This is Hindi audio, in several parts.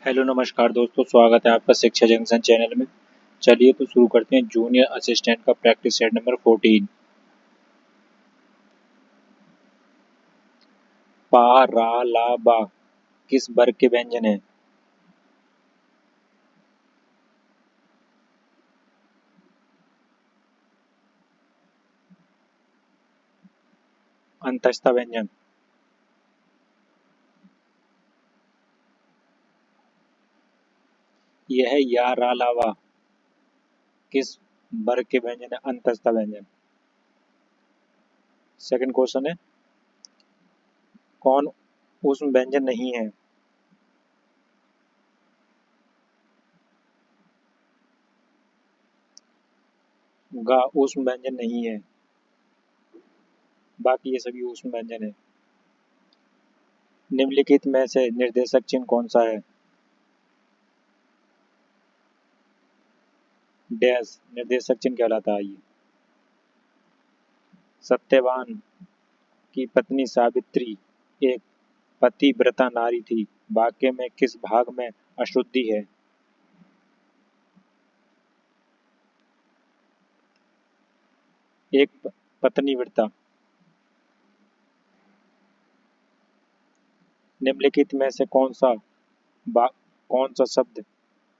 हेलो नमस्कार दोस्तों, स्वागत है आपका शिक्षा जंक्शन चैनल में। चलिए तो शुरू करते हैं जूनियर असिस्टेंट का प्रैक्टिस सेट नंबर 14। पा रा ला बा किस वर्ग के व्यंजन है? अंतस्थ व्यंजन। यह है या रा ला वा किस वर्ग के व्यंजन है? अंतस्थ व्यंजन। सेकंड क्वेश्चन है, कौन ऊष्म व्यंजन नहीं है? गा ऊष्म व्यंजन नहीं है, बाकी ये सभी ऊष्म व्यंजन है। निम्नलिखित में से निर्देशक चिन्ह कौन सा है? डैश निर्देशक चिन्ह कहलाता है। ये सत्यवान की पत्नी सावित्री एक पतिव्रता नारी थी। वाक्य में किस भाग में अशुद्धि है? एक पत्नीव्रता। निम्नलिखित में से कौन सा शब्द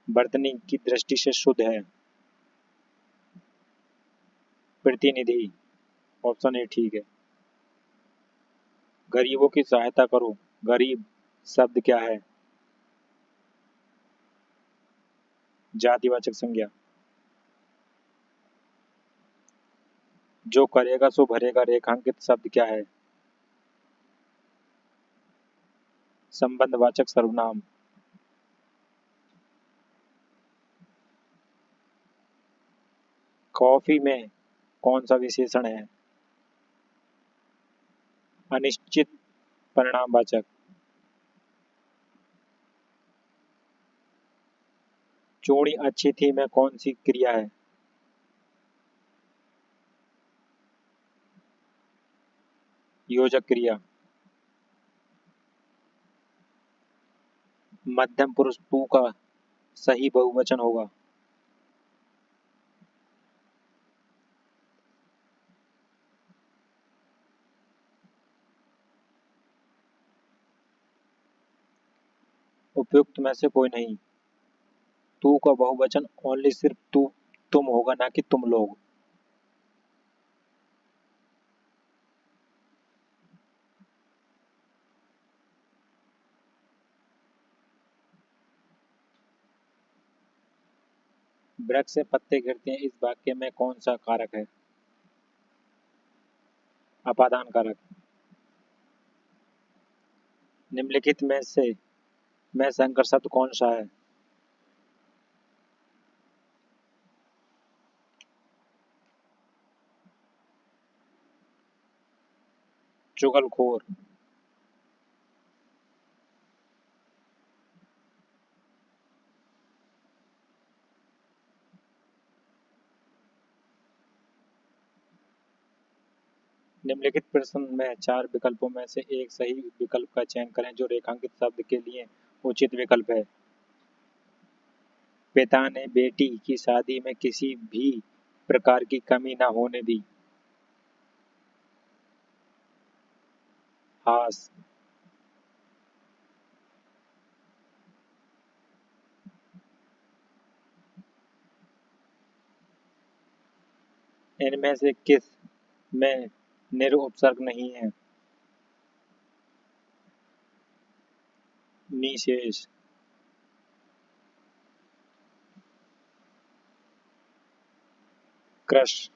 वर्तनी की दृष्टि से शुद्ध है? प्रतिनिधि। ऑप्शन ए ठीक है। गरीबों की सहायता करो। गरीब शब्द क्या है? जातिवाचक संज्ञा। जो करेगा सो भरेगा रेखांकित शब्द क्या है? संबंधवाचक सर्वनाम। कॉफी में कौन सा विशेषण है? अनिश्चित परिणामवाचक। चूड़ी अच्छी थी में कौन सी क्रिया है? योजक क्रिया। मध्यम पुरुष तू का सही बहुवचन होगा। उपयुक्त में से कोई नहीं। तू का बहुवचन ओनली सिर्फ तू तुम होगा, ना कि तुम लोग। वृक्ष से पत्ते गिरते हैं, इस वाक्य में कौन सा कारक है? अपादान कारक। निम्नलिखित में से में संकर शब्द कौन सा है? चुगलखोर। निम्नलिखित प्रश्न में चार विकल्पों में से एक सही विकल्प का चयन करें जो रेखांकित शब्द के लिए उचित विकल्प है। पिता ने बेटी की शादी में किसी भी प्रकार की कमी न होने दी। हास। इनमें से किस में निरुपसर्ग नहीं है? निशेष। क्रश।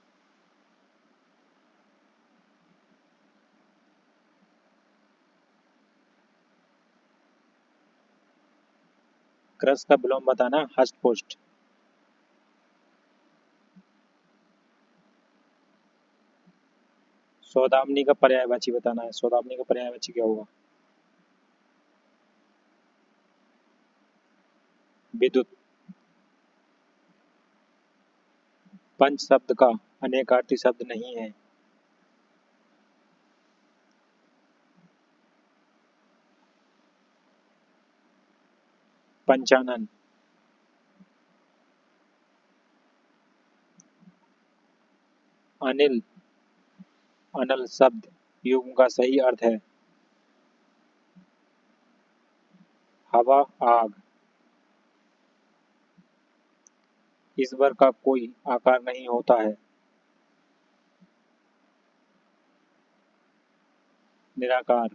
क्रश का विलोम बताना, हष्ट पुष्ट। सौदामिनी का पर्यायवाची बताना है। सौदामिनी का पर्यायवाची क्या होगा? विद्युत। पंच शब्द का अनेकार्थी शब्द नहीं है। पंचानन। अनिल, अनल शब्द युग्म का सही अर्थ है हवा, आग। ईश्वर का कोई आकार नहीं होता है। निराकार।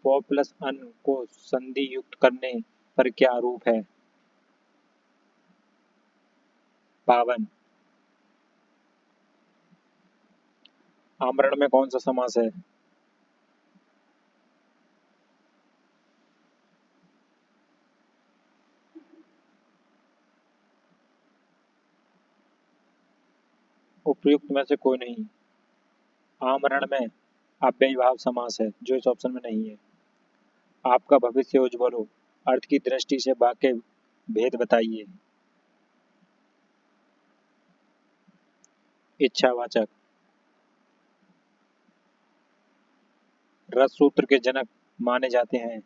पौ प्लस अन को संधि युक्त करने पर क्या रूप है? पावन। आमरण में कौन सा समास है? उपयुक्त में से कोई नहीं। आमरण में अव्ययीभाव समास है जो इस ऑप्शन में नहीं है। आपका भविष्य उज्ज्वल हो अर्थ की दृष्टि से वाक्य भेद बताइए। इच्छावाचक। रस सूत्र के जनक माने जाते हैं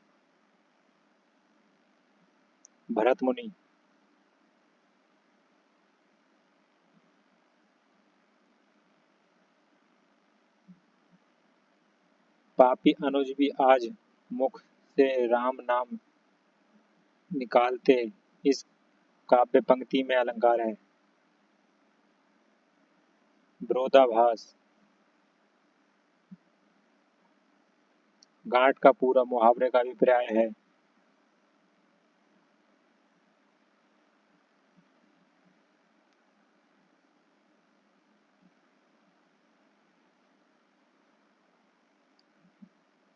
भरत मुनि। पापी अनुज भी आज मुख से राम नाम निकालते इस काव्य पंक्ति में अलंकार है। विरोधाभास। गांठ का पूरा मुहावरे का अभिप्राय है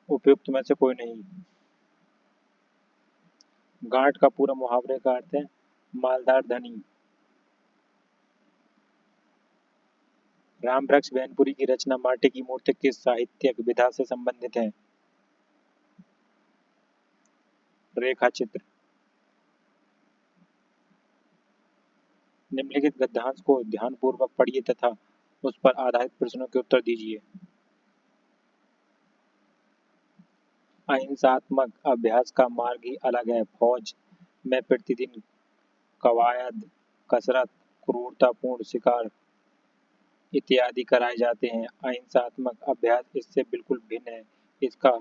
उपयुक्त में से कोई नहीं। गांठ का पूरा मुहावरे का अर्थ है मालदार धनी। रामवृक्ष बैनपुरी की रचना माटी की मूर्ति किस साहित्यिक विधा से संबंधित है? रेखा चित्र। निम्नलिखित गद्यांश को ध्यानपूर्वक पढ़िए तथा उस पर आधारित प्रश्नों के उत्तर दीजिए। अहिंसात्मक अभ्यास का मार्ग ही अलग है। फौज में प्रतिदिन कवायद, कसरत, क्रूरतापूर्ण शिकार इत्यादि कराए जाते हैं। अहिंसात्मक अभ्यास इससे बिल्कुल भिन्न है। इसका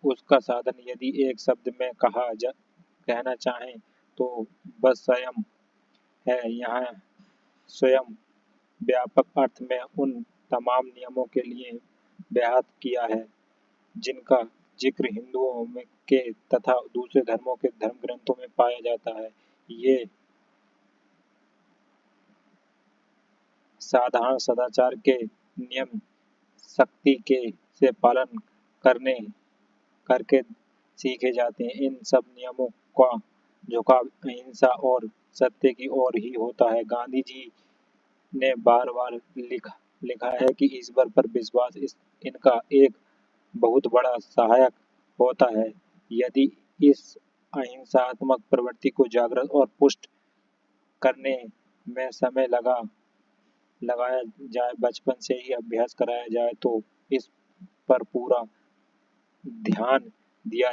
उसका साधन यदि एक शब्द में कहना चाहें तो बस स्वयं है। यहाँ स्वयं व्यापक अर्थ में उन तमाम नियमों के लिए व्याहत किया है जिनका जिक्र हिंदुओं में के तथा दूसरे धर्मों के धर्म ग्रंथों में पाया जाता है। ये साधारण सदाचार के नियम सख्ती के से पालन करने करके सीखे जाते हैं। इन सब नियमों का झुकाव अहिंसा और सत्य की ओर ही होता है। गांधी जी ने बार बार लिखा है कि ईश्वर पर विश्वास इनका एक बहुत बड़ा सहायक होता है। यदि इस अहिंसात्मक प्रवृत्ति को जागृत और पुष्ट करने में समय लगाया जाए, बचपन से ही अभ्यास कराया जाए तो इस पर पूरा ध्यान दिया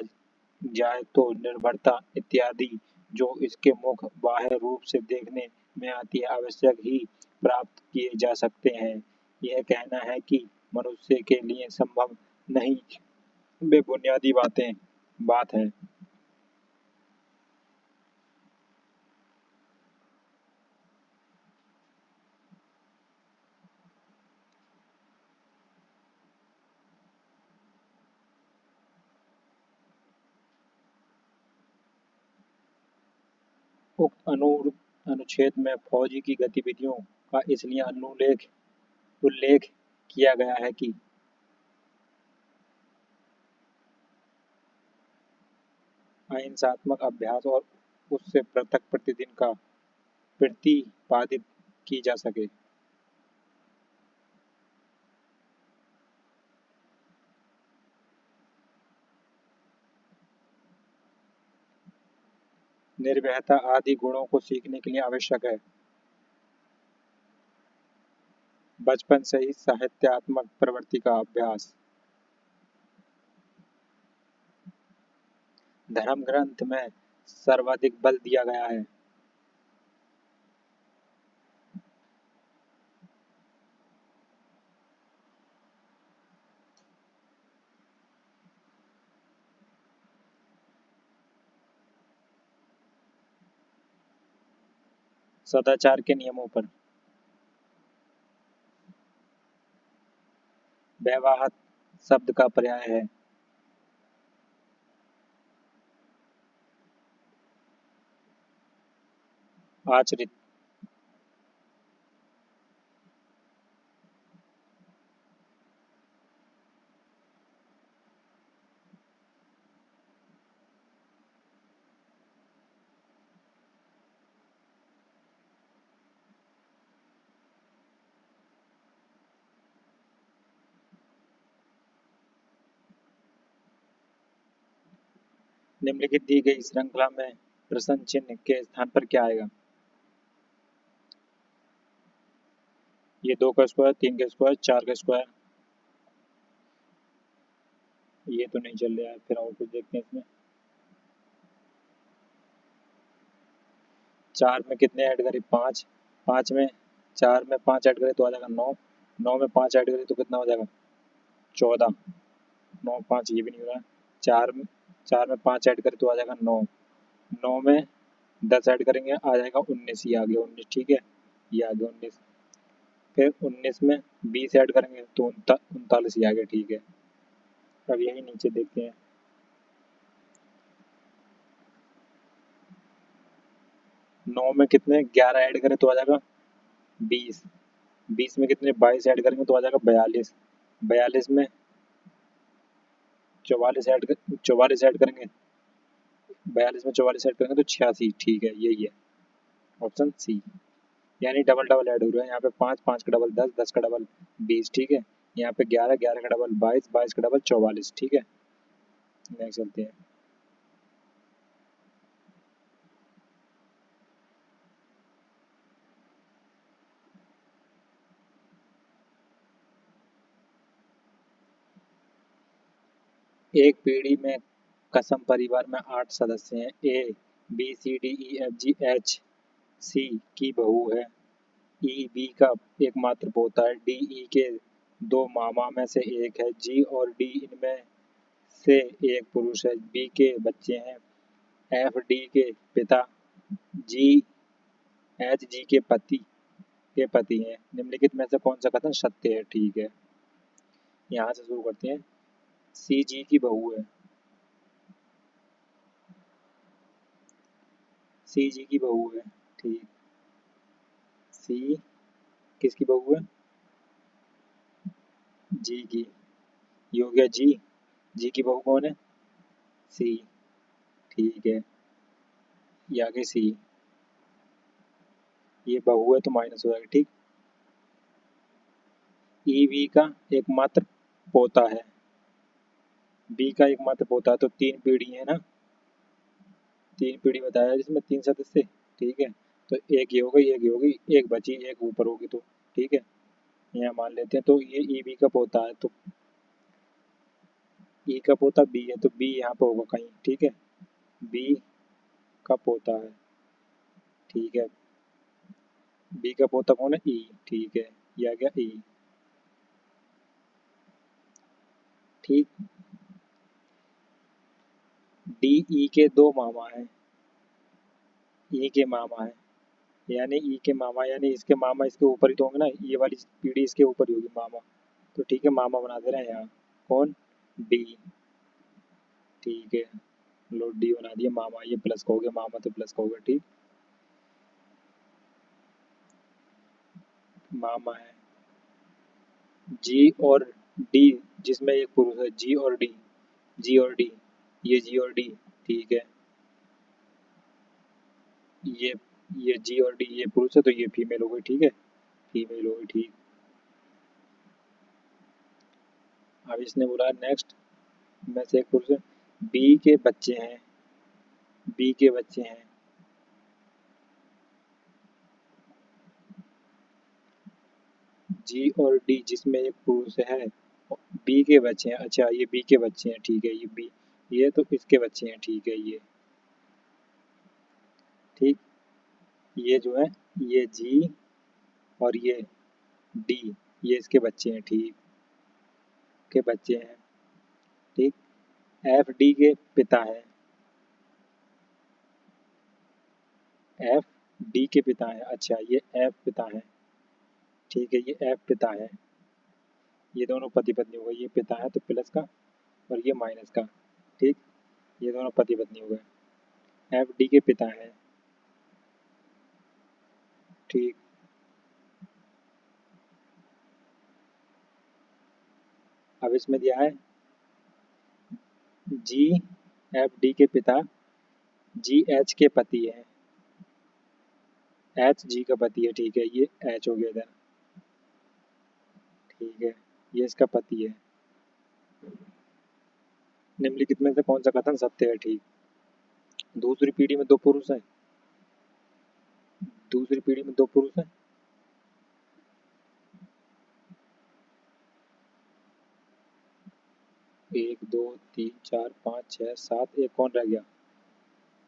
जाए तो निर्भरता इत्यादि जो इसके मुख बाह्य रूप से देखने में आती है आवश्यक ही प्राप्त किए जा सकते हैं। यह कहना है कि मनुष्य के लिए संभव नहीं वे बुनियादी बात है। उक्त अनुच्छेद में फौजी की गतिविधियों का इसलिए उल्लेख किया गया है कि अहिंसात्मक अभ्यास और उससे पृथक प्रतिदिन का प्रतिपादित की जा सके। निर्भयता आदि गुणों को सीखने के लिए आवश्यक है। बचपन से ही साहित्यात्मक प्रवृत्ति का अभ्यास। धर्म ग्रंथ में सर्वाधिक बल दिया गया है? सदाचार के नियमों पर। व्यवहार शब्द का पर्याय है? आचरित। निम्नलिखित दी गई श्रृंखला में प्रश्न चिन्ह के स्थान पर क्या आएगा? ये 2 का स्क्वायर, 3 का स्क्वायर, 4 का स्क्वायर। ये तो नहीं चल रहा है, फिर और कुछ देखते हैं इसमें। 4 में कितने ऐड करें? 5। 5 में 4 में 5 ऐड करें तो आ जाएगा 9। 9 में 5 ऐड करें तो कितना हो जाएगा? 14। 9 5 ये भी नहीं हो रहा। 4 में 5 ऐड करें तो आ जाएगा 9। 9 में 10 ऐड करेंगे आ जाएगा 19। ये आ गया 19, ठीक है, ये आ गया 19। फिर 19 में 20 ऐड करेंगे तो 39 ये आ गया, ठीक है। अब यही नीचे देखते हैं। 9 में कितने 11 ऐड करें तो आ जाएगा 20। 20 में कितने 22 ऐड करेंगे तो आ जाएगा 42। 42 में 44 ऐड करेंगे, 42 में 44 ऐड करेंगे तो 86, ठीक है, यही है ऑप्शन सी। यानी डबल डबल ऐड हो रहा है यहाँ पे। 5 5 का डबल 10, 10 का डबल 20, ठीक है। यहाँ पे 11 11 का डबल 22, 22 का डबल 44, ठीक है। नेक्स्ट चलते हैं। एक पीढ़ी में कसम परिवार में 8 सदस्य हैं। A B C D E F G H C की बहू है। ई बी का एकमात्र पोता है। डी ई के 2 मामा में से एक है। जी और डी इनमें से एक पुरुष है। बी के बच्चे हैं। एफ डी के पिता। जी एच जी के पति हैं। निम्नलिखित में से कौन सा कथन सत्य है? ठीक है, यहाँ से शुरू करते हैं। सी जी की बहू है। सी जी की बहू है, ठीक। सी किसकी बहू है? जी की। ये हो गया जी। जी की बहू कौन है? सी, ठीक है। ये आगे सी। ये बहू है तो माइनस हो जाएगा, ठीक। ई बी का एकमात्र पोता है। बी का एकमात्र पोता है तो 3 पीढ़ी है ना। 3 पीढ़ी बताया जिसमें 3 सदस्य, ठीक है। तो एक ये हो गई, एक ये हो गई, एक बची, एक ऊपर होगी, तो ठीक है, यहाँ मान लेते हैं। तो ये ई बी का पोता है, तो ई का पोता बी है तो बी यहाँ पे होगा कहीं, ठीक है। बी का पोता है, ठीक है। बी का पोता कौन है? ई, ठीक है। ये आ गया ई, ठीक। डी ई के 2 मामा हैं। ई के मामा है, यानी ई के मामा, यानी इसके मामा इसके ऊपर ही तो होंगे ना। ये वाली पीढ़ी इसके ऊपर ही होगी मामा, तो ठीक है, मामा बना दे रहे हैं यहाँ। कौन? डी, ठीक है। लो डी बना दिया मामा। ये प्लस का हो गया, मामा तो प्लस का हो गया, ठीक। मामा है। जी और डी जिसमें एक पुरुष है। जी और डी, जी और डी, ये जी और डी, ठीक है। ये ये जी और डी ये पुरुष है तो ये फीमेल हो गई, ठीक है, फीमेल हो गई, ठीक। अब इसने बोला नेक्स्ट में से एक पुरुष है। बी के बच्चे हैं। बी के बच्चे हैं। जी और डी जिसमें एक पुरुष है। बी के बच्चे हैं, अच्छा ये बी के बच्चे हैं, ठीक है। ये बी ये तो इसके बच्चे हैं, ठीक है। ये ठीक, ये जो है, ये जी और ये डी, ये इसके बच्चे हैं, ठीक, के बच्चे हैं। ठीक, एफ डी के पिता है, एफ डी के पिता है। अच्छा, ये एफ पिता है, ठीक है, ये एफ पिता है। ये दोनों पति पत्नी हो गए, ये पिता है तो प्लस का और ये माइनस का। ठीक, ये दोनों पति पत्नी हो गए। एफ डी के पिता है, ठीक। अब इसमें दिया है जी एफ डी के पिता जी एच के पति है, एच जी का पति है, ठीक है, ये एच हो गया इधर, ठीक है, ये इसका पति है। निम्नलिखित में से कौन सा कथन सत्य है? ठीक, दूसरी पीढ़ी में दो पुरुष हैं, दूसरी पीढ़ी में दो पुरुष हैं। एक दो तीन चार पाँच छः सात, एक कौन रह गया?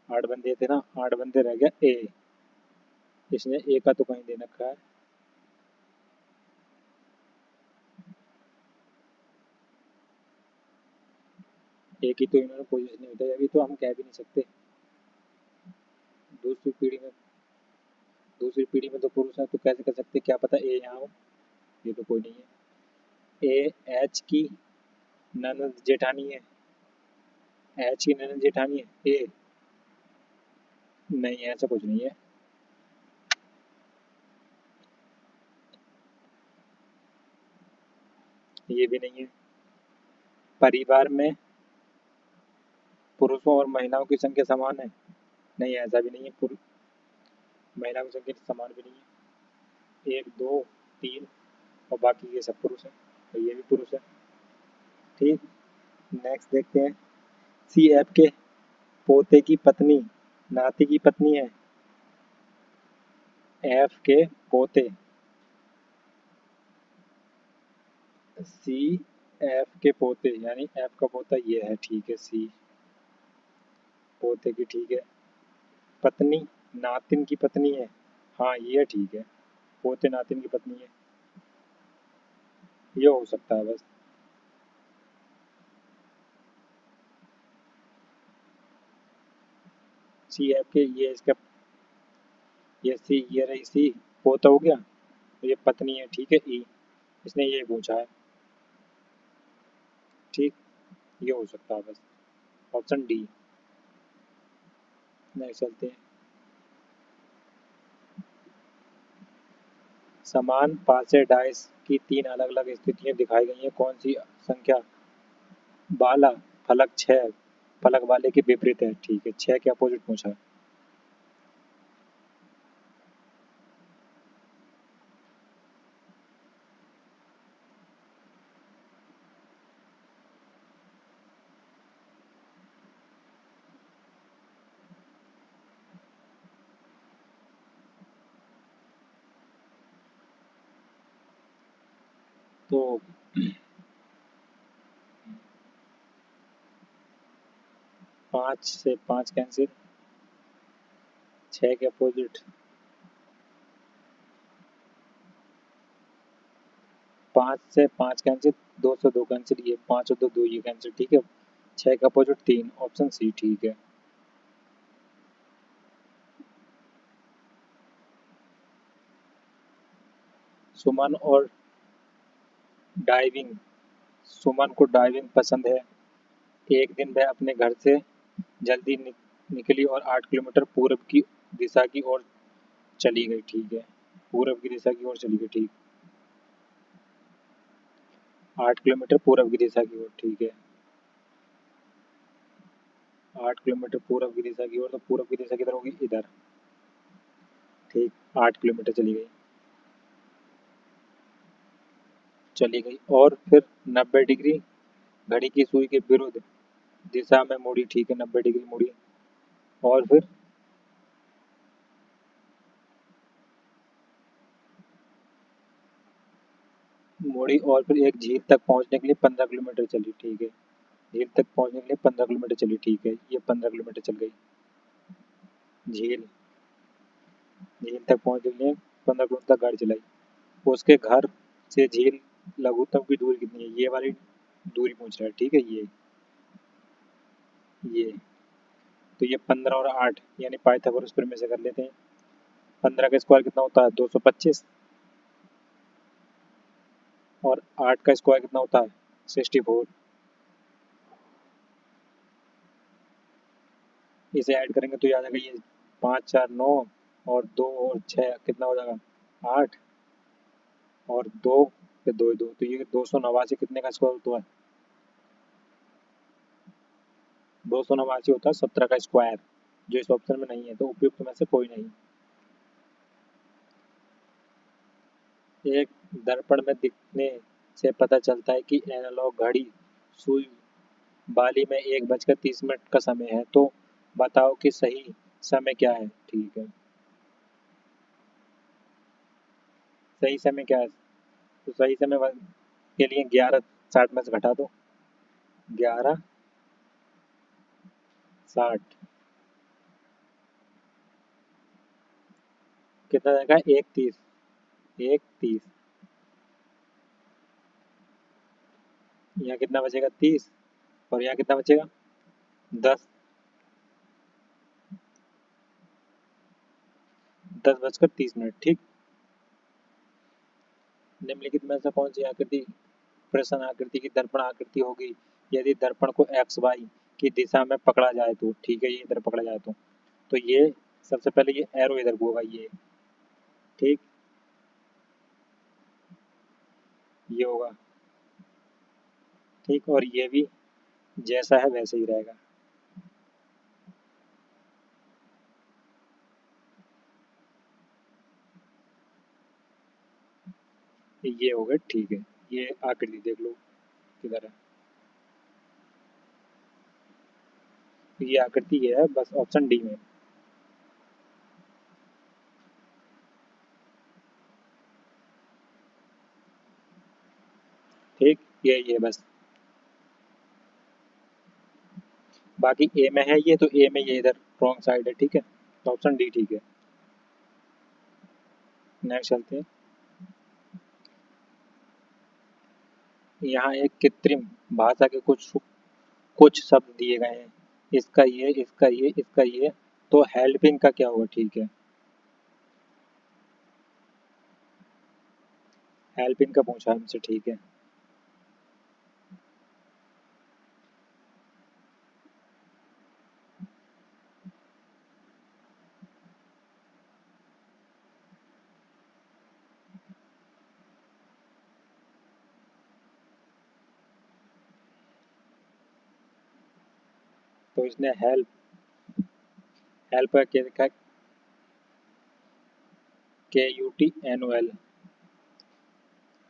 आठ बंदे थे ना, आठ बंदे रह गया ए, इसने ए का तो कहीं दे रखा है। ए की तो इन्होंने पोजीशन नहीं बताई, अभी तो हम कह भी नहीं सकते। दूसरी पीढ़ी में, दूसरी पीढ़ी में तो पुरुष है तो कैसे कर सकते, क्या पता ए यहाँ हो, ये तो कोई नहीं है। ए एच की ननद जेठानी है, एच की ननद जेठानी है ए, नहीं ऐसा कुछ नहीं है। ये भी नहीं है। परिवार में पुरुषों और महिलाओं की संख्या समान है, नहीं ऐसा भी नहीं है। पुरुष महिलाओं की संख्या समान भी नहीं है। एक दो तीन और बाकी ये सब पुरुष है, तो ये भी पुरुष है। ठीक, नेक्स्ट देखते हैं। सी एफ के पोते की पत्नी नाती की पत्नी है, एफ के पोते, सी एफ के पोते यानी एफ का पोता ये है, ठीक है, सी पोते की, ठीक है। पत्नी नातिन की पत्नी है, हाँ ये ठीक है, पोते नातिन की पत्नी है, ये हो सकता है बस। सी एफ के, ये इसका, ये सी, ये रही सी, पोता हो गया, तो ये पत्नी है, ठीक है, ई, इसने ये पूछा है, ठीक, ये हो सकता है बस, ऑप्शन डी। नेक्स्ट चलते हैं। समान पासे डाइस की तीन अलग अलग स्थितियां दिखाई गई हैं, कौन सी संख्या बाला फलक छह फलक वाले के विपरीत है? ठीक है, छह के अपोजिट पूछा है। तो 5 से 5 कैंसिल, 6 के अपोजिट, 5 से 5 कैंसिल, 2 से 2 कैंसिल, ये 5 और 2 ये कैंसिल, ठीक है। 6 का अपोजिट 3, ऑप्शन सी ठीक है। सुमन और डाइविंग, सुमन को डाइविंग पसंद है। एक दिन वह अपने घर से जल्दी निकली और 8 किलोमीटर पूर्व की दिशा की ओर चली गई, ठीक है, पूर्व की दिशा की ओर चली गई, ठीक, 8 किलोमीटर पूर्व की दिशा की ओर, ठीक है, 8 किलोमीटर पूर्व की दिशा की ओर, तो पूर्व की दिशा किधर होगी, इधर, ठीक, 8 किलोमीटर चली गई, चली गई और फिर 90 डिग्री घड़ी की सुई के विरुद्ध दिशा में मुड़ी, ठीक है, 90 डिग्री मुड़ी और फिर मुड़ी और फिर एक झील तक पहुंचने के लिए 15 किलोमीटर चली, ठीक है, झील तक पहुंचने के लिए 15 किलोमीटर चली। ठीक है, ये 15 किलोमीटर चल गई। झील झील तक पहुंचने के लिए 15 किलोमीटर तक गाड़ी चलाई। उसके घर से झील लघुत्तम की दूरी कितनी है? ये वाली दूरी पूछ रहा है। ठीक है, ये तो ये 15 और 8 यानी पाइथागोरस प्रमेय से कर लेते हैं। 15 का स्क्वायर कितना होता है? 225। और 8 का स्क्वायर कितना होता है? 64। इसे ऐड करेंगे तो ये आ जाएगा, ये 5 4 9 और 2 और 6 कितना हो जाएगा? 8 और 2 पे 2 2, तो ये 289 कितने का स्क्वायर होता है? 289 होता है 17 का स्क्वायर, जो इस ऑप्शन में नहीं है, तो उपयुक्त में से कोई नहीं। एक दर्पण में दिखने से पता चलता है कि एनालॉग घड़ी सुई बाली में 1:30 का समय है, तो बताओ कि सही समय क्या है? ठीक है, सही समय क्या है? तो सही समय के लिए 11:60 में से घटा दो। 11:60 कितना जाएगा? 1:30। 1:30 यहाँ कितना बचेगा? 30। और यहाँ कितना बचेगा? 10। 10:30। ठीक। निम्नलिखित में से कौन सी आकृति प्रश्न आकृति की दर्पण आकृति होगी यदि दर्पण को एक्स वाई की दिशा में पकड़ा जाए तो? ठीक है, ये इधर पकड़ा जाए तो ये सबसे पहले ये एरो इधर को होगा, ये ठीक, ये होगा ठीक, और ये भी जैसा है वैसे ही रहेगा। ये हो गया। ठीक है, ये आकृति देख लो किधर है। ये आकृति ये है, बस ऑप्शन डी में। ठीक, ये बस, बाकी ए में है ये, तो ए में ये इधर रॉन्ग साइड है। ठीक है, तो ऑप्शन डी ठीक है। नेक्स्ट चलते हैं। यहाँ एक कृत्रिम भाषा के कुछ शब्द दिए गए हैं, इसका ये, इसका ये, इसका ये, तो हेल्पिंग का क्या होगा? ठीक है, हेल्पिंग का पूछा हमसे। ठीक है, तो इसने हेल्प हेल्प का क्या लिखा है? KUT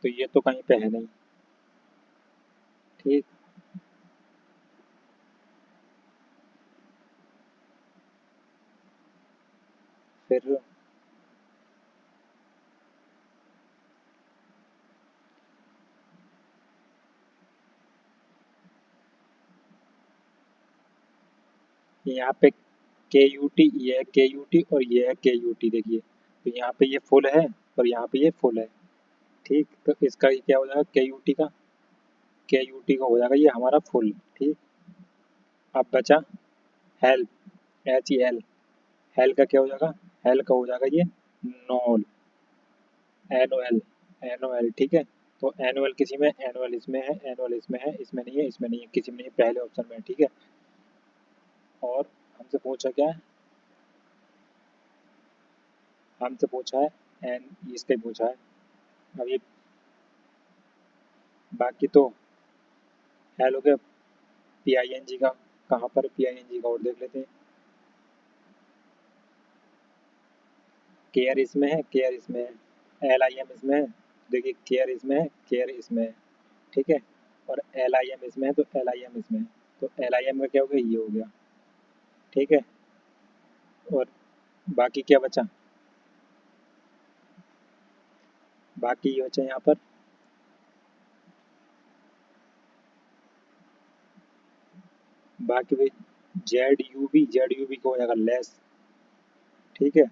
तो ये तो कहीं पे है नहीं। ठीक, फिर यहाँ पे KUT, ये है KUT और ये है KUT, देखिए, तो यहाँ पे ये फुल है और यहाँ पे ये फुल है। ठीक, तो इसका ये क्या हो जाएगा? KUT का हो जाएगा ये हमारा फुल। ठीक, अब बचा हेल्प, HEL, हेल का क्या हो जाएगा? हेल का हो जाएगा ये नॉल, एनुअल, एनुअल। ठीक है, तो एनुअल किसी में, एनुअल इसमें है, एनुअल इसमें है, इसमें नहीं है, इसमें नहीं है, किसी में नहीं है, पहले ऑप्शन में है। ठीक है, और हमसे पूछा क्या है? हमसे पूछा है एन, इसका ही पूछा है। अब ये बाकी तो हेल हो गया। PING का कहाँ पर? PING का और देख लेते हैं। केयर इसमें है, केयर इसमें है, LIM इसमें है, देखिए केयर इसमें है, केयर इसमें है। ठीक है, और LIM इसमें है, तो LIM इसमें है, तो LIM का क्या हो गया? ये हो गया। ठीक है, और बाकी क्या बचा? बाकी ये बचा यहाँ पर बाकी भी जेड यू बी को हो जाएगा लेस। ठीक है,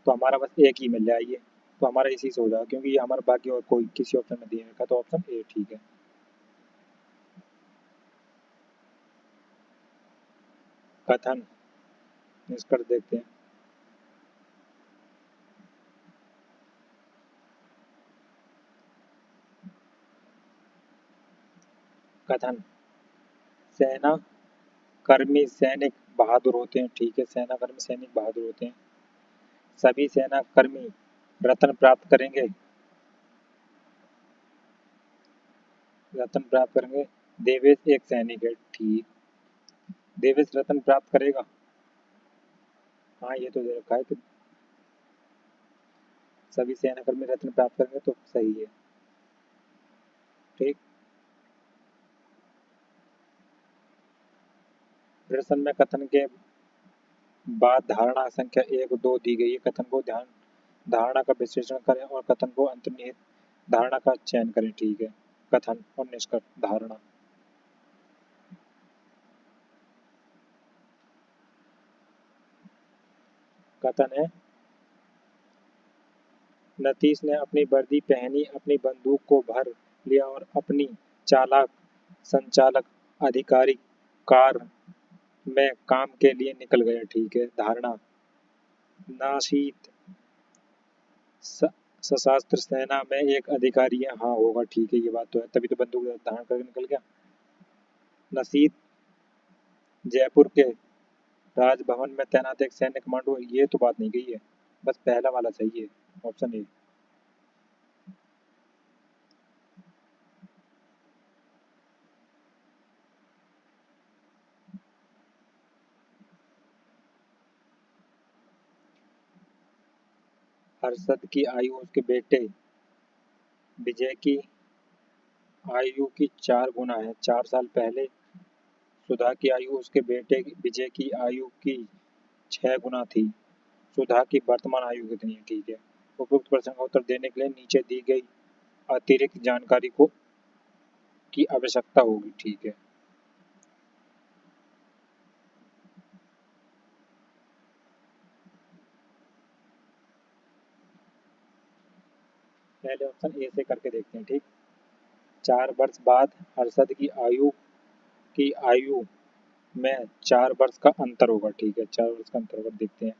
तो हमारा बस एक ही मिल जाएगी, तो हमारा इसी से हो जाएगा, क्योंकि ये हमारा बाकी और कोई किसी ऑप्शन में दिया रखा, तो ऑप्शन ए ठीक है। कथन निष्कर्ष देखते हैं। कथन, सेना कर्मी सैनिक बहादुर होते हैं। ठीक है, सेना कर्मी सैनिक बहादुर होते हैं। सभी सेना कर्मी रत्न प्राप्त करेंगे। रत्न प्राप्त करेंगे। देवेश एक सैनिक है। ठीक, देवेश रत्न प्राप्त करेगा। हाँ, ये तो दे रखा है कि सभी सेना कर्मी रत्न प्राप्त करेंगे, तो सही है। ठीक, प्रश्न में कथन के बाद धारणा संख्या 1 2 दी गई है। कथन को ध्यान धारणा का विश्लेषण करें और कथन को अंतर्निहित धारणा का चयन करें। ठीक है, कथन और निष्कर्ष। धारणा, कथन है, नतीश ने अपनी वर्दी पहनी, अपनी बंदूक को भर लिया और अपनी चालाक संचालक अधिकारी कार में काम के लिए निकल गया। ठीक है, धारणा, नाशीत सशस्त्र सेना में एक अधिकारी है। हाँ होगा, ठीक है, ये बात तो है, तभी तो बंदूक धारण करके निकल गया। नसीत जयपुर के राजभवन में तैनात एक सैन्य कमांडो, ये तो बात नहीं गई है, बस पहला वाला सही है, ऑप्शन ए। हर्षद की आयु उसके बेटे विजय की आयु की 4 गुना है। 4 साल पहले सुधा की आयु उसके बेटे विजय की आयु की 6 गुना थी। सुधा की वर्तमान आयु कितनी है? ठीक है, उपयुक्त प्रश्न का उत्तर देने के लिए नीचे दी गई अतिरिक्त जानकारी को की आवश्यकता होगी। ठीक है, पहले ऑप्शन ए से करके देखते हैं। ठीक, 4 वर्ष बाद हर्षद की आयु में 4 वर्ष का अंतर होगा। ठीक है, 4 वर्ष का अंतर होगा, देखते हैं।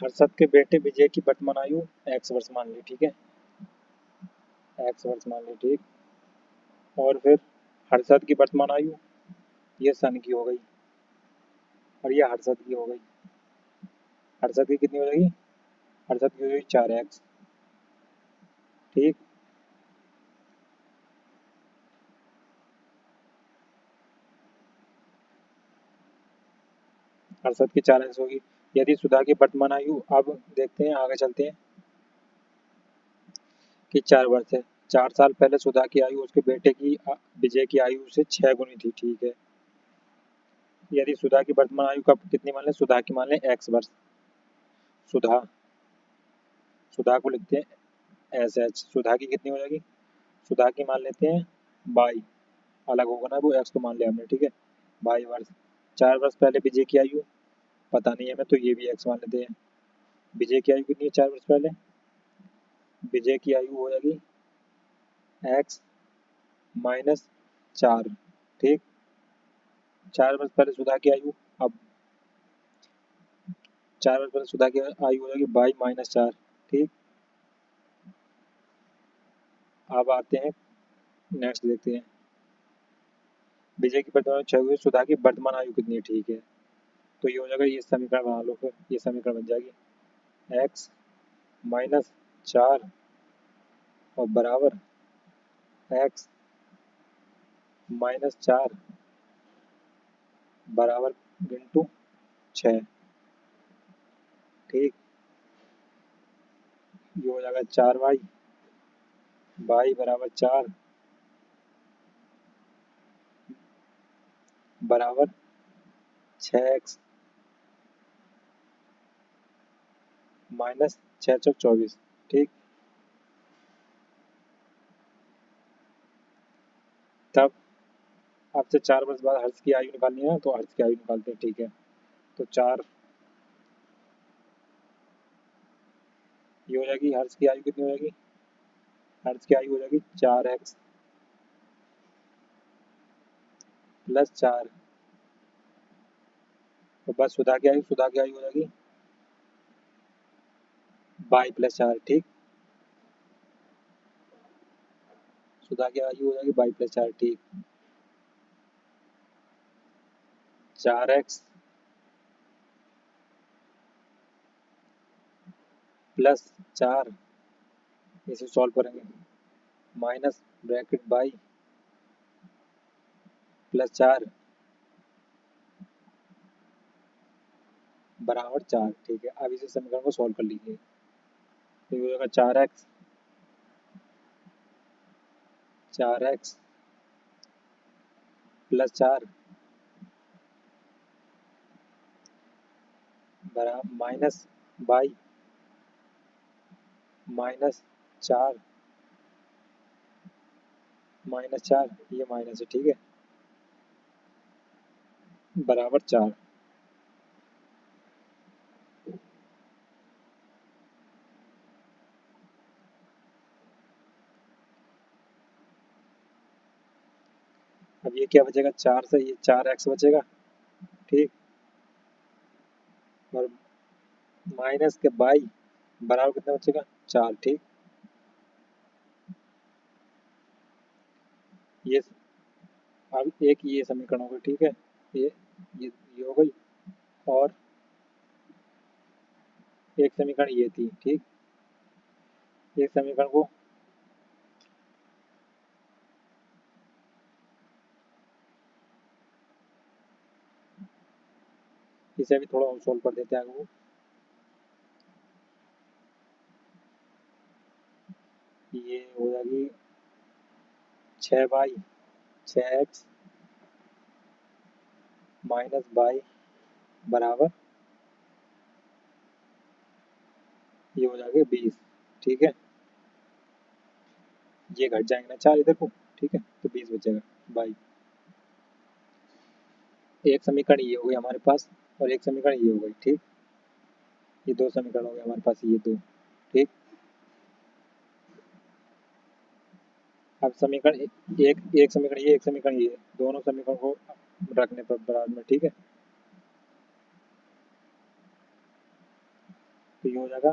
हर्षद के बेटे विजय की वर्तमान आयु x वर्ष मान ली। ठीक है, x वर्ष मान ली। ठीक, और फिर हर्षद की वर्तमान आयु, ये सन की हो गई, और ये हर्षद की हो गई। हर्षद की कितनी हो जाएगी? हर्षद की हो जाएगी 4x। ठीक, हर्षद की 4x होगी। यदि सुधा की वर्तमान आयु, अब देखते हैं, आगे चलते हैं, कि 4 वर्ष है। 4 साल पहले सुधा की आयु उसके बेटे की विजय की आयु से 6 गुनी थी। ठीक है, यदि सुधा की वर्तमान आयु का कितनी मान लें? सुधा की मान लें x वर्ष। सुधा सुधा को लिखते हैं SH। सुधा की कितनी हो जाएगी? सुधा की मान लेते हैं बाई, अलग होगा ना, वो एक्स तो मान लिया हमने। ठीक है, 22 वर्ष। 4 वर्ष पहले विजय की आयु पता नहीं है हमें, तो ये भी एक्स मान लेते हैं। विजय की आयु कितनी है 4 वर्ष पहले? विजय की आयु हो जाएगी x-4। ठीक, 4 वर्ष पहले सुधा की आयु, अब 4 वर्ष पहले सुधा की आयु हो जाएगी 22-4। ठीक, अब आते हैं, नेक्स्ट देखते हैं, विजय की वर्तमान आयु 6 हुई, सुधा की वर्तमान आयु कितनी है? ठीक है, तो ये हो जाएगा, ये समीकरण बना लो, फिर ये समीकरण बन जाएगी x-4 और बराबर x-4 बराबर इंटू 6। ठीक, ये हो जाएगा 4y, y बराबर 4 बराबर 6x माइनस 624। ठीक, तब अब से 4 वर्ष बाद हर्ष की आयु निकालनी है ना, तो हर्ष की आयु निकालते हैं। ठीक है, तो 4 ये हो जाएगी, हर्ष की आयु कितनी हो जाएगी, हर्ष की आयु हो जाएगी 4x प्लस 4। तो बस सुधा की आयु हो जाएगी बाई प्लस 4। ठीक, सुधा की आयु हो जाएगी बाई प्लस 4। ठीक, 4x प्लस 4, इसे सॉल्व करेंगे, माइनस ब्रैकेट बाई प्लस 4 बराबर 4। ठीक है, अब इसे समीकरण को सॉल्व कर लीजिए। तो ये हो जाएगा 4x प्लस 4 बराबर माइनस बाई माइनस 4 माइनस 4, ये माइनस है। ठीक है, बराबर 4। अब ये क्या बचेगा, 4 से ये 4x बचेगा। ठीक, और माइनस के बाई बराबर कितना बचेगा, 4। ठीक, ये अब एक ये समीकरण होगा। ठीक है, ये ये हो गई, और एक समीकरण ये थी। ठीक, एक समीकरण को इसे भी थोड़ा और सोल्व कर देते हैं आगे। ये हो जाएगी 6x माइनस बाई बराबर ये हो जाएगा 20। ठीक है, ये घट जाएंगे ना 4 इधर को। ठीक है, तो 20 बचेगा बाई। एक समीकरण ये हो गई हमारे पास, और एक समीकरण ये हो गई। ठीक, ये दो समीकरण हो गए हमारे पास, ये दो। ठीक, अब समीकरण एक समीकरण ये, एक समीकरण ये, दोनों समीकरण को रखने पर बराबर में। ठीक है, तो ये हो जाएगा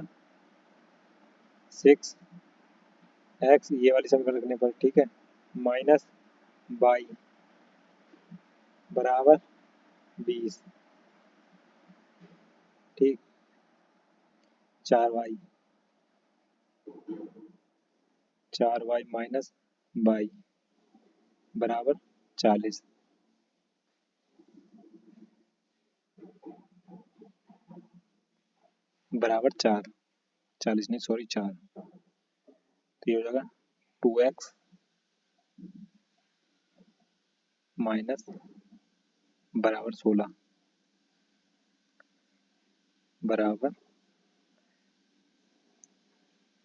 6x ये वाली समीकरण रखने पर। ठीक है, माइनस बाई बराबर 20। ठीक, 4y माइनस बाई बराबर 40 बराबर 4, 40 नहीं सॉरी 4। तो ये हो जाएगा 2x माइनस बराबर 16 बराबर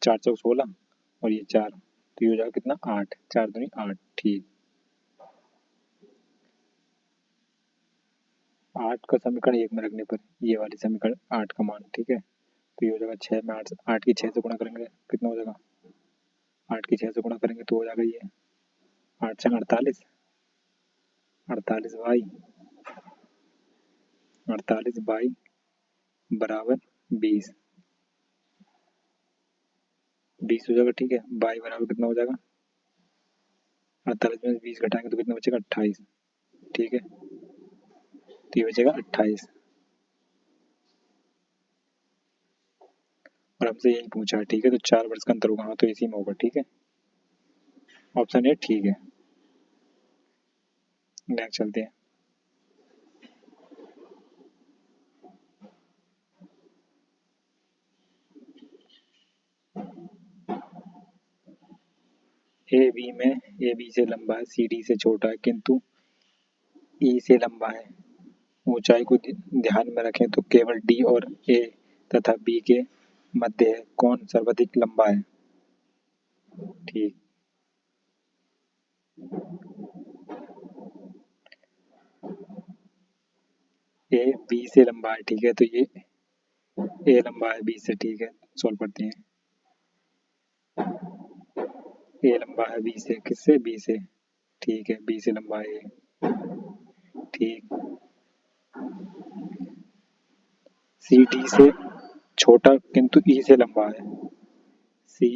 4 चौक 16 और ये 4, तो ये हो जाएगा कितना, 8, 4 दूनी 8। ठीक, 8 का समीकरण 1 में रखने पर ये वाली समीकरण 8 का मान। ठीक है, तो ये हो जाएगा 6 में 8 की 6 से गुणा करेंगे कितना हो जाएगा, 8 की 6 से गुणा करेंगे तो हो जाएगा ये 8 से 48, 48 बाई बराबर 20, 20 हो जाएगा। ठीक है, बाई बराबर कितना हो जाएगा, 48 में 20 घटाएंगे तो कितना बचेगा, 28। ठीक है, तो ये बचेगा 28। और हमसे यही पूछा है। ठीक है, तो 4 वर्ष का अंतर होगा, हाँ तो इसी में होगा। ठीक है, ऑप्शन ए ठीक है। नेक्स्ट चलते हैं। ए बी से लंबा है, सी डी से छोटा है, किंतु ई से लंबा है। ऊंचाई को ध्यान में रखें तो केवल डी और ए तथा बी के मध्य है, कौन सर्वाधिक लंबा है? ठीक। ए बी से लंबा है, ठीक है, तो ये ए लंबा है बी से, ठीक है, सोल्व करते हैं। ए लंबा है बी से, किससे? बी से, ठीक है, बी से लंबा है ए, ठीक। सी डी से छोटा किंतु ई से लंबा है। सी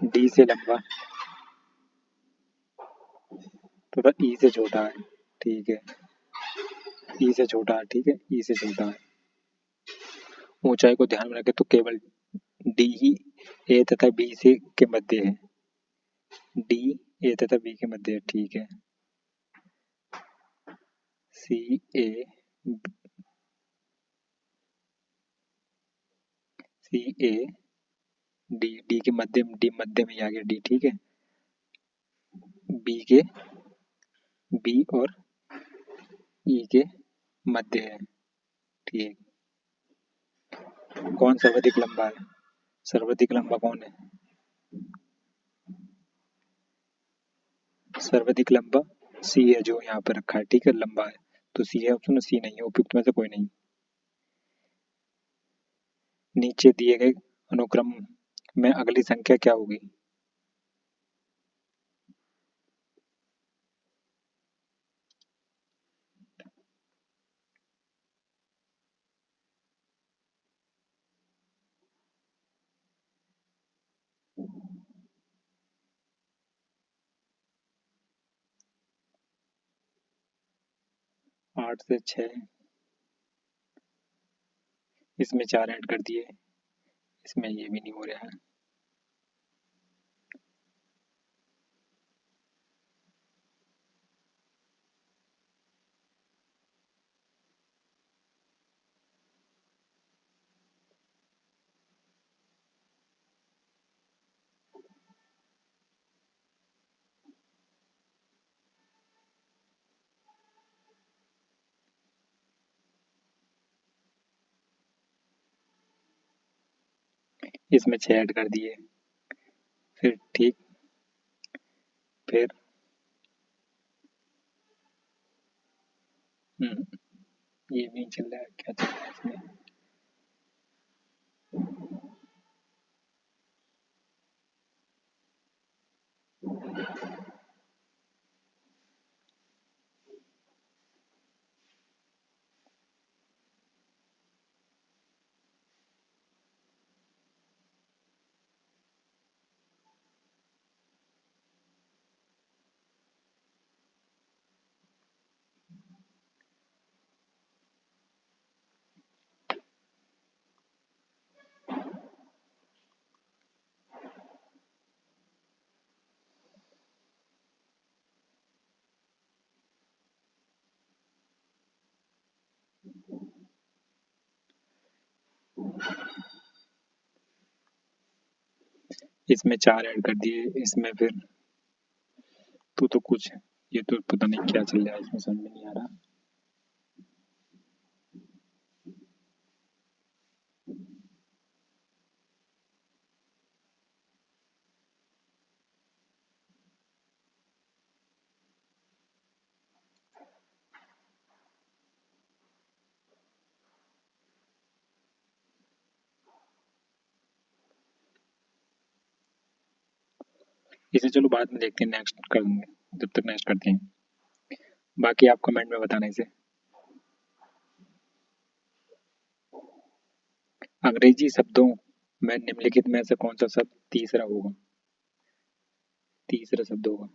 डी से लंबा तथा ई से छोटा है, ठीक है, ई से छोटा है, ठीक है, ई से छोटा है। ऊंचाई को ध्यान में रखें तो केवल डी ही ए तथा बी से के मध्य है। डी ए तथा बी के मध्य है, ठीक है। सी ए सी ए डी, डी के मध्य, डी मध्य में आ गया डी, ठीक है। बी के बी और ई के मध्य है, ठीक। कौन सर्वाधिक लंबा है? सर्वाधिक लंबा कौन है? सर्वाधिक लंबा सी है जो यहाँ पर रखा है, ठीक है, लंबा है, तो सी है ऑप्शन, सी नहीं है, उपयुक्त में से कोई नहीं। नीचे दिए गए अनुक्रम में अगली संख्या क्या होगी? 8 से 6, इसमें 4 ऐड कर दिए, इसमें ये भी नहीं हो रहा है। इसमें 6 ऐड कर दिए, फिर ठीक, फिर ये नहीं चल रहा है, क्या चल रहा है इसमें? इसमें 4 ऐड कर दिए, इसमें फिर तो कुछ, ये तो पता नहीं क्या चल रहा है इसमें, समझ में नहीं आ रहा। इसे चलो बाद में देखते हैं, नेक्स्ट कर देंगे, जब तक नेक्स्ट करते हैं, बाकी आप कमेंट में बताना इसे। अंग्रेजी शब्दों में निम्नलिखित में से कौन सा शब्द तीसरा होगा? तीसरा शब्द होगा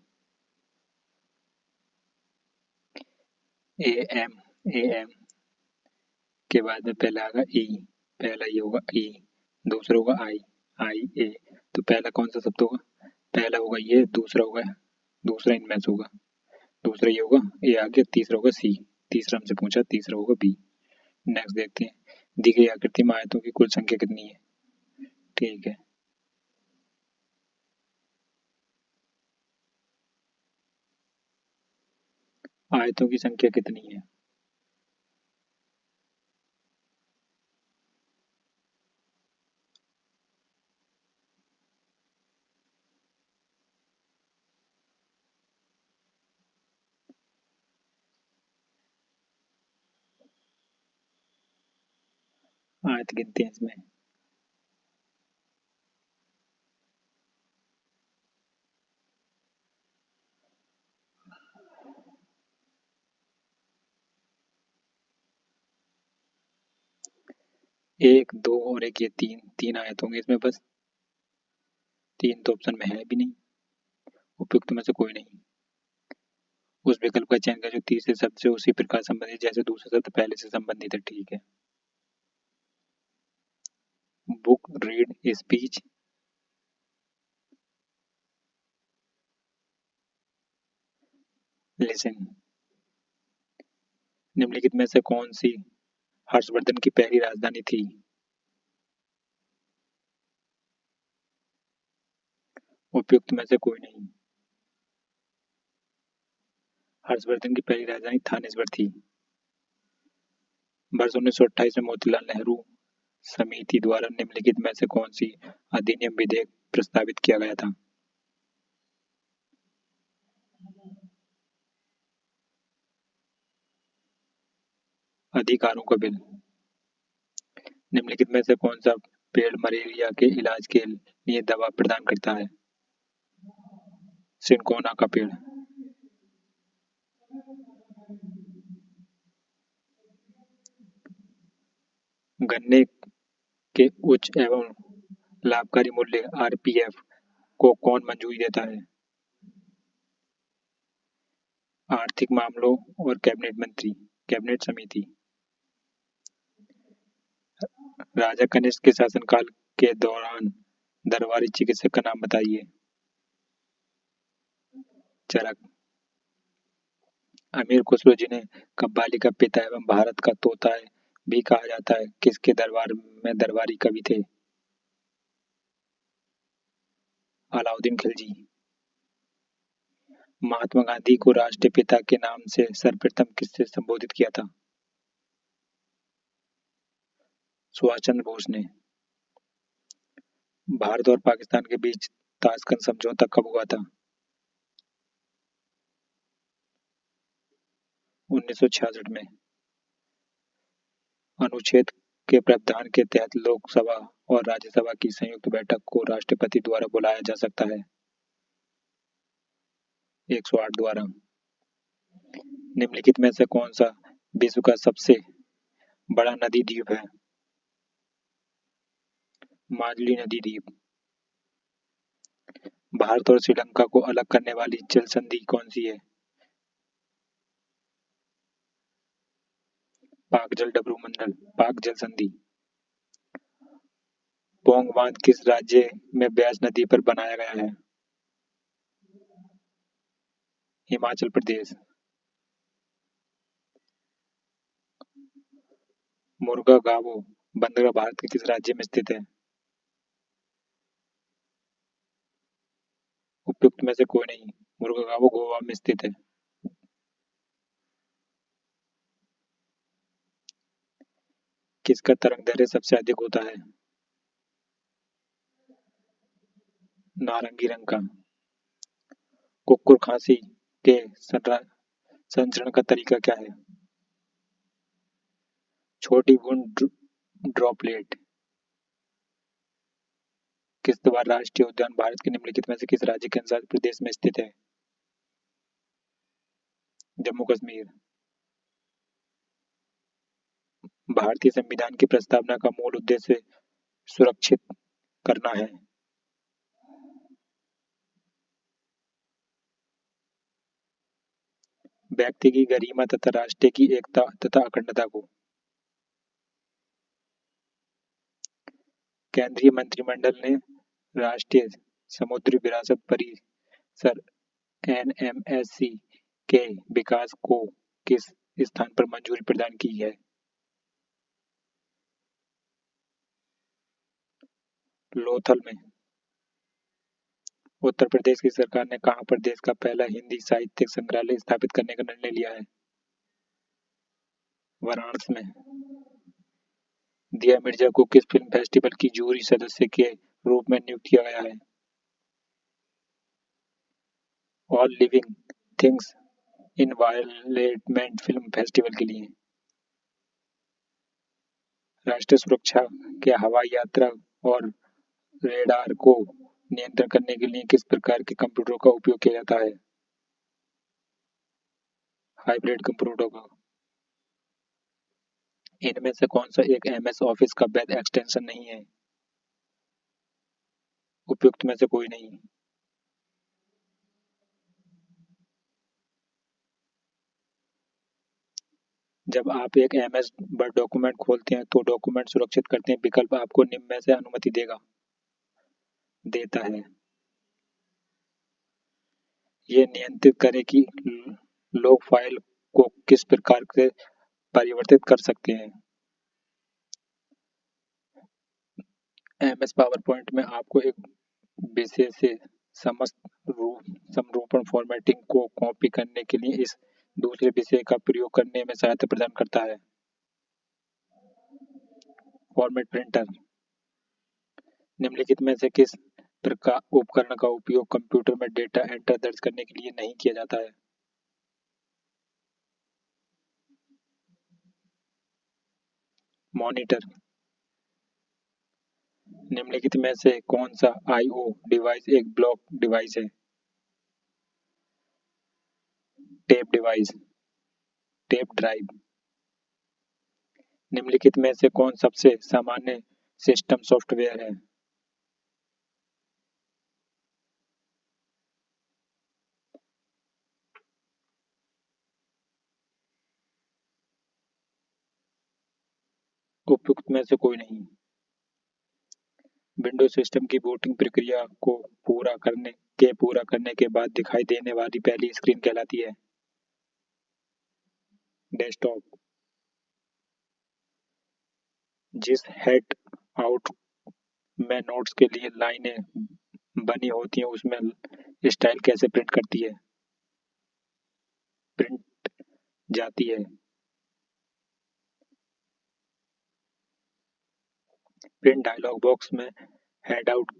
ए एम, ए एम के बाद में पहला आएगा ई, पहला ये होगा ई, दूसरा होगा आई, आई ए, तो पहला कौन सा शब्द होगा? पहला होगा ये, दूसरा होगा, दूसरा इनमें से होगा, दूसरा ये होगा, ए आ गया, तीसरा होगा सी, तीसरा हमसे पूछा, तीसरा होगा बी। नेक्स्ट देखते हैं, दी गई आकृति में आयतों की कुल संख्या कितनी है? ठीक है, आयतों की संख्या कितनी है? आयत गिनते हैं इसमें। एक, दो और एक, ये तीन तीन आयत होंगे इसमें बस। तीन तो ऑप्शन में है भी नहीं। उपयुक्त में से कोई नहीं। उस विकल्प का चयन करें जो तीसरे शब्द से उसी प्रकार संबंधित जैसे दूसरा शब्द पहले से संबंधित है। ठीक है। Book, read, speech, listen. निम्नलिखित में से कौन सी हर्षवर्धन की पहली राजधानी थी? उपयुक्त में से कोई नहीं। हर्षवर्धन की पहली राजधानी थानेश्वर थी। वर्ष 1928 में मोतीलाल नेहरू समिति द्वारा निम्नलिखित में से कौन सी अधिनियम विधेयक प्रस्तावित किया गया था? अधिकारों का बिल। निम्नलिखित में से कौन सा पेड़ मलेरिया के इलाज के लिए दवा प्रदान करता है? सिनकोना का पेड़। गन्ने के उच्च एवं लाभकारी मूल्य आरपीएफ को कौन मंजूरी देता है? आर्थिक मामलों और कैबिनेट मंत्री, कैबिनेट समिति। राजा कनिष्क के शासनकाल के दौरान दरबारी चिकित्सक का नाम बताइए। चरक। अमीर खुसरो जिन्हें कव्वाली का पिता एवं भारत का तोता है भी कहा जाता है, किसके दरबार में दरबारी कवि थे? अलाउद्दीन खिलजी। महात्मा गांधी को राष्ट्रपिता पिता के नाम से सर्वप्रथम किससे संबोधित किया था? सुभाष चंद्र बोस ने। भारत और पाकिस्तान के बीच ताशकंद समझौता कब हुआ था? 1966 में। अनुच्छेद के प्रावधान के तहत लोकसभा और राज्यसभा की संयुक्त बैठक को राष्ट्रपति द्वारा बुलाया जा सकता है। 108 द्वारा। निम्नलिखित में से कौन सा विश्व का सबसे बड़ा नदी द्वीप है? माजुली नदी द्वीप। भारत और श्रीलंका को अलग करने वाली जल संधि कौन सी है? पाक जल डबरू मंडल, पाक जल संधि। पोंग बांध किस राज्य में ब्यास नदी पर बनाया गया है? हिमाचल प्रदेश। मुर्गा गावो बंदरगाह भारत के किस राज्य में स्थित है? उपयुक्त में से कोई नहीं। मुर्गा गावो गोवा में स्थित है। किसका तरंग दैर्ध्य सबसे अधिक होता है? नारंगी रंग का। कुकुर खांसी के संचरण का तरीका क्या है? छोटी बूंद ड्रॉपलेट। किश्तवाड़ राष्ट्रीय उद्यान भारत के निम्नलिखित में से किस राज्य के आंध्र प्रदेश में स्थित है? जम्मू कश्मीर। भारतीय संविधान की प्रस्तावना का मूल उद्देश्य सुरक्षित करना है। व्यक्ति की गरिमा तथा राष्ट्र की एकता तथा अखंडता को। केंद्रीय मंत्रिमंडल ने राष्ट्रीय समुद्री विरासत परिसर एनएमएससी के विकास को किस स्थान पर मंजूरी प्रदान की है? लोथल में। उत्तर प्रदेश की सरकार ने कहां पर देश का पहला हिंदी साहित्यिक संग्रहालय स्थापित करने का निर्णय लिया है? वाराणसी में। दिया मिर्जा को किस फिल्म फेस्टिवल की जूरी सदस्य के रूप में नियुक्त किया गया है? All living things environment film festival के लिए। राष्ट्रीय सुरक्षा के हवाई यात्रा और रेडार को नियंत्रण करने के लिए किस प्रकार के कंप्यूटरों का उपयोग किया जाता है? हाइब्रिड कंप्यूटरों का। इनमें से कौन सा एक एमएस ऑफिस का वैध एक्सटेंशन नहीं है? उपयुक्त में से कोई नहीं। जब आप एक एमएस वर्ड डॉक्यूमेंट खोलते हैं तो डॉक्यूमेंट सुरक्षित करते हैं विकल्प आपको निम्न में से अनुमति देता है। ये नियंत्रित करें कि लोग फाइल को किस प्रकार से परिवर्तित कर सकते हैं। एमएस पावर पॉइंट में आपको एक विषय से समरूपण फॉर्मेटिंग को कॉपी करने के लिए इस दूसरे विषय का प्रयोग करने में सहायता प्रदान करता है। Format printer. निम्नलिखित में से किस प्रकार उपकरण का उपयोग कंप्यूटर में डेटा एंटर दर्ज करने के लिए नहीं किया जाता है? मॉनिटर। निम्नलिखित में से कौन सा आईओ डिवाइस एक ब्लॉक डिवाइस है? Tape device. Tape drive. निम्नलिखित में से कौन सबसे सामान्य सिस्टम सॉफ्टवेयर है? उपयुक्त में से कोई नहीं। विंडोज सिस्टम की बूटिंग प्रक्रिया को पूरा करने के बाद दिखाई देने वाली पहली स्क्रीन कहलाती है? डेस्कटॉप। जिस हेड आउट में नोट्स के लिए लाइनें बनी होती हैं उसमें स्टाइल कैसे प्रिंट करती है? प्रिंट जाती है। प्रिंट डायलॉग बॉक्स में हेडआउट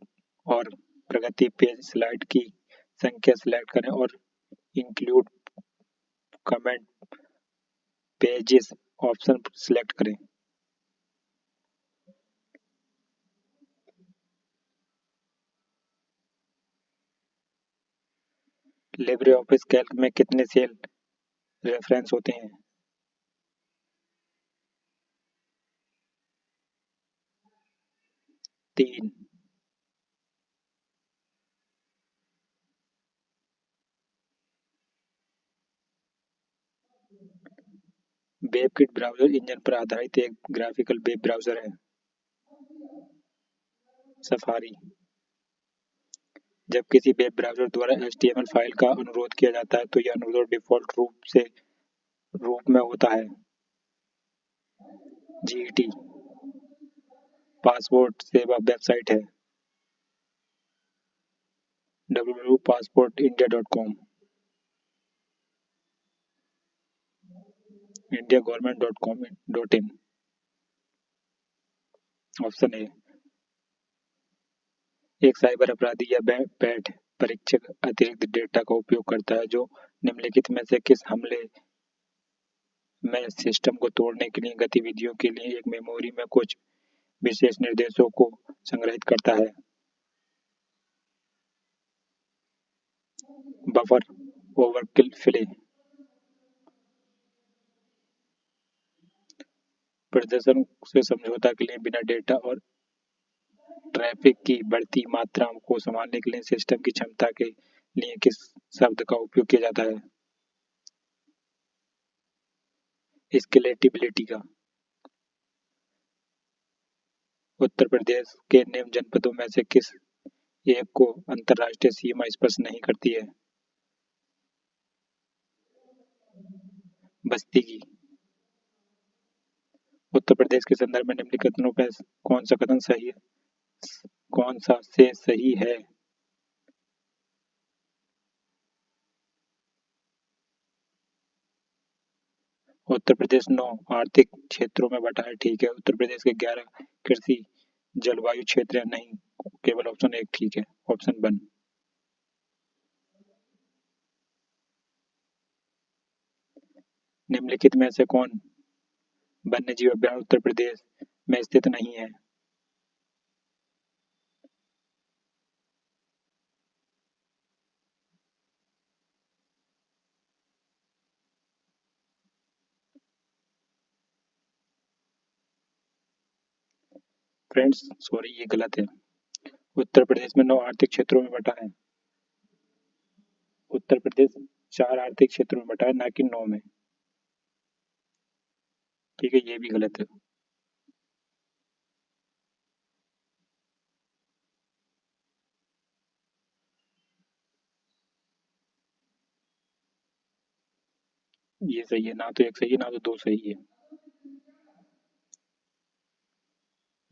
और प्रगति पेज स्लाइड की संख्या सिलेक्ट करें और include comment pages option select करें। लिब्रे ऑफिस कैल्क में कितने सेल रेफरेंस होते हैं? 3। वेबकिट ब्राउज़र इंजन पर आधारित एक ग्राफिकल वेब ब्राउज़र है। सफारी। जब किसी वेब ब्राउज़र द्वारा HTML फाइल का अनुरोध किया जाता है तो यह अनुरोध डिफ़ॉल्ट रूप में होता है। GET पासपोर्ट सेवा वेबसाइट है। www.passportindia.com। indiagovernment.com.in। Option A. एक साइबर अपराधी या पैठ परीक्षक अतिरिक्त डेटा का उपयोग करता है जो निम्नलिखित में से किस हमले में सिस्टम को तोड़ने के लिए गतिविधियों के लिए एक मेमोरी में कुछ विशेष निर्देशों को संग्रहित करता है? Buffer overflow. प्रदर्शन से समझौता के लिए बिना डेटा और ट्रैफिक की बढ़ती मात्रा को संभालने के लिए सिस्टम की क्षमता के लिए किस शब्द का उपयोग किया जाता है? स्केलेबिलिटी का। उत्तर प्रदेश के निम्न जनपदों में से किस एक को अंतर्राष्ट्रीय सीमा स्पर्श नहीं करती है? बस्ती की। उत्तर प्रदेश के संदर्भ में निम्नलिखित में कौन सा कथन सही है? कौन सा से सही है? उत्तर प्रदेश 9 आर्थिक क्षेत्रों में बटा है। ठीक है। उत्तर प्रदेश के 11 कृषि जलवायु क्षेत्र नहीं, केवल ऑप्शन एक ठीक है। ऑप्शन 1। निम्नलिखित में से कौन वन्यजीव अभयारण्य उत्तर प्रदेश में स्थित नहीं है। फ्रेंड्स सॉरी, ये गलत है। उत्तर प्रदेश में 9 आर्थिक क्षेत्रों में बटा है। उत्तर प्रदेश 4 आर्थिक क्षेत्रों में बटा है, ना कि 9 में। ठीक है, ये भी गलत है। ये सही है, ना तो एक सही है ना तो दो सही है।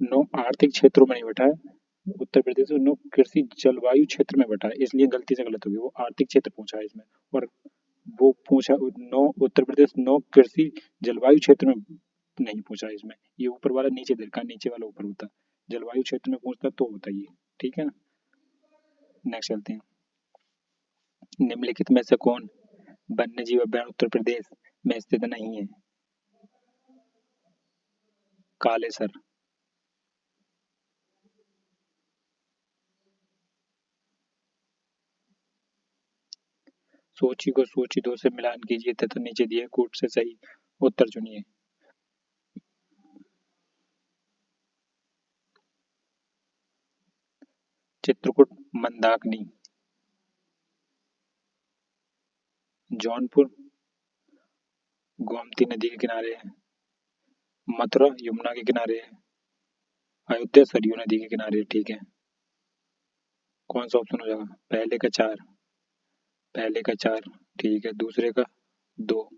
9 आर्थिक क्षेत्रों में नहीं बटा है। उत्तर प्रदेश में 9 कृषि जलवायु क्षेत्र में बटा है, इसलिए गलती से गलत होगी। वो आर्थिक क्षेत्र पूछा है इसमें, और वो पूछा 9 उत्तर प्रदेश 9 कृषि जलवायु क्षेत्र में नहीं पूछा है इसमें। ये ऊपर वाला नीचे दे रखा है, नीचे वाला ऊपर होता। जलवायु क्षेत्र में पूछता तो होता ये। ठीक है ना। नेक्स्ट चलते हैं। निम्नलिखित में से कौन वन्य जीव अभयारण्य उत्तर प्रदेश में स्थित नहीं है? कालेसर। सूची को सूची 2 से मिलान कीजिए तथा नीचे दिए कूट से सही उत्तर चुनिए। चित्रकूट, मंदाकिनी। जौनपुर गोमती नदी के किनारे है। मथुरा यमुना के किनारे है। अयोध्या सरयू नदी के किनारे है। ठीक है। कौन सा ऑप्शन हो जाएगा? पहले का 4। पहले का 4। ठीक है, दूसरे का 2।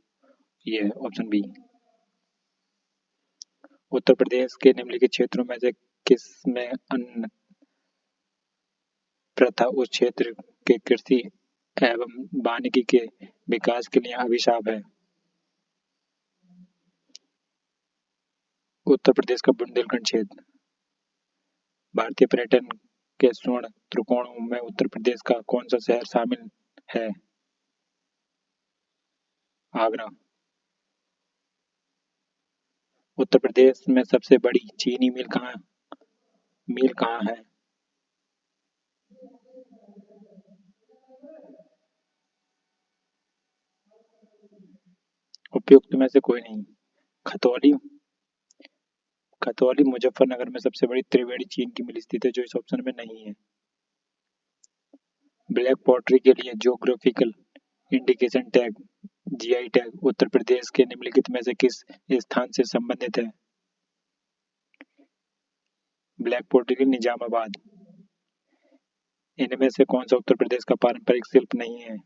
ये है ऑप्शन बी। उत्तर प्रदेश के निम्नलिखित क्षेत्रों में से किस में अन्न प्रथा उस क्षेत्र के कृषि एवं वानिकी के विकास के लिए अभिशाप है? उत्तर प्रदेश का बुंदेलखंड क्षेत्र। भारतीय पर्यटन के स्वर्ण त्रिकोण में उत्तर प्रदेश का कौन सा शहर शामिल है? आगरा। उत्तर प्रदेश में सबसे बड़ी चीनी मिल कहाँ है? उपयुक्त में से कोई नहीं। खतौली। खतौली मुजफ्फरनगर में सबसे बड़ी त्रिवेणी चीन की मिल स्थित है, जो इस ऑप्शन में नहीं है। ब्लैक पॉटरी के लिए geographical indication tag GI tag Uttar Pradesh के निम्नलिखित में से किस स्थान से संबंधित है? ब्लैक पॉटरी के निजामाबाद। इनमें से कौन सा उत्तर प्रदेश का पारंपरिक शिल्प नहीं है?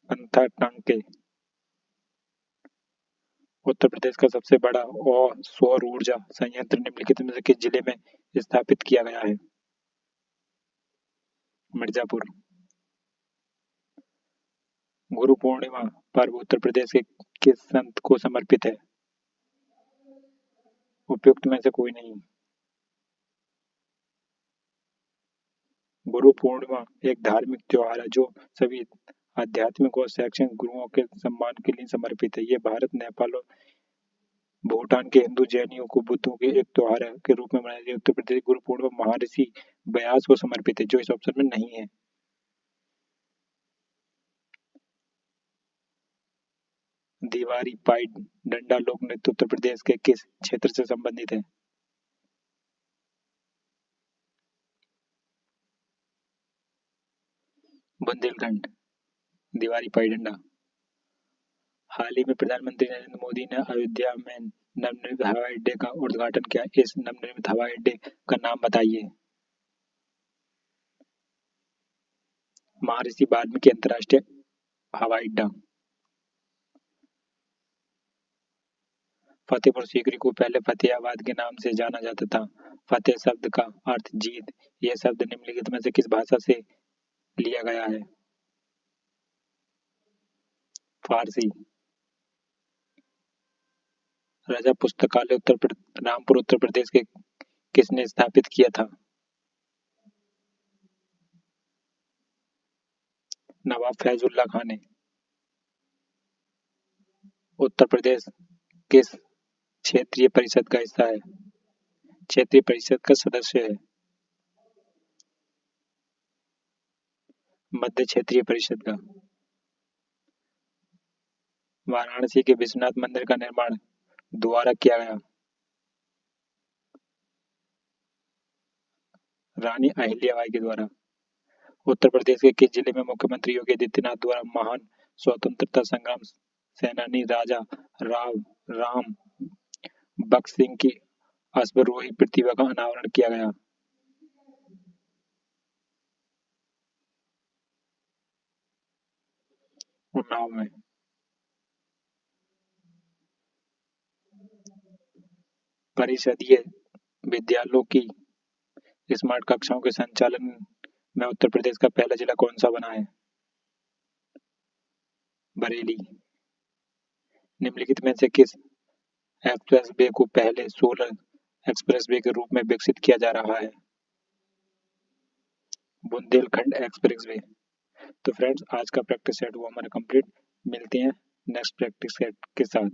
पंथा टांके। उत्तर प्रदेश का सबसे बड़ा सौर ऊर्जा संयंत्र निम्नलिखित में से किस जिले में स्थापित किया गया है? मिर्जापुर। गुरु पूर्णिमा पर्व उत्तर प्रदेश के किस संत को समर्पित है? उपयुक्त में से कोई नहीं। गुरु पूर्णिमा एक धार्मिक त्योहार है जो सभी आध्यात्मिक और शैक्षणिक गुरुओं के सम्मान के लिए समर्पित है। ये भारत, नेपाल और भूटान के हिंदू, जैनियों को बुद्धों के एक त्योहार के रूप में मनाया जाता है। उत्तर प्रदेश गुरु पूर्णिमा महर्षि व्यास को समर्पित है, जो इस ऑप्शन में नहीं है। दीवारी पाइड डंडा लोक नृत्य उत्तर प्रदेश के किस क्षेत्र से संबंधित है? बुंदेलखंड। दीवारी पाई डंडा। हाल ही में प्रधानमंत्री नरेंद्र मोदी ने अयोध्या में नवनिर्मित हवाई अड्डे का उद्घाटन किया। इस नवनिर्मित हवाई अड्डे का नाम बताइए। महर्षि वाल्मीकि अंतर्राष्ट्रीय हवाई अड्डा। फतेहपुर सीकरी को पहले फतेहाबाद के नाम से जाना जाता था। फतेह शब्द का अर्थ जीत। यह शब्द निम्नलिखित में से किस भाषा से लिया गया है? फारसी। राजा पुस्तकालय रामपुर उत्तर प्रदेश के किसने स्थापित किया था? नवाब फैजुल्ला खान ने। उत्तर प्रदेश किस क्षेत्रीय परिषद का हिस्सा है? क्षेत्रीय परिषद का सदस्य है। मध्य क्षेत्रीय परिषद का। वाराणसी के विश्वनाथ मंदिर का निर्माण दोबारा किया गया। रानी अहिल्याबाई के द्वारा। उत्तर प्रदेश के किस जिले में मुख्यमंत्री योगी आदित्यनाथ द्वारा महान स्वतंत्रता संग्राम सेनानी राजा राम बख्श सिंह की अश्वरोही प्रतिभा का अनावरण किया गया? उन्नाव में। परिषदीय विद्यालयों की स्मार्ट कक्षाओं के संचालन में उत्तर प्रदेश का पहला जिला कौन सा बना है? बरेली। निम्नलिखित में से किस एक्सप्रेसवे को पहले सोलर एक्सप्रेसवे के रूप में विकसित किया जा रहा है? बुंदेलखंड एक्सप्रेसवे। तो फ्रेंड्स, आज का प्रैक्टिस सेट हुआ हमारा कंप्लीट। मिलते हैं नेक्स्ट प्रैक्टिस सेट के साथ।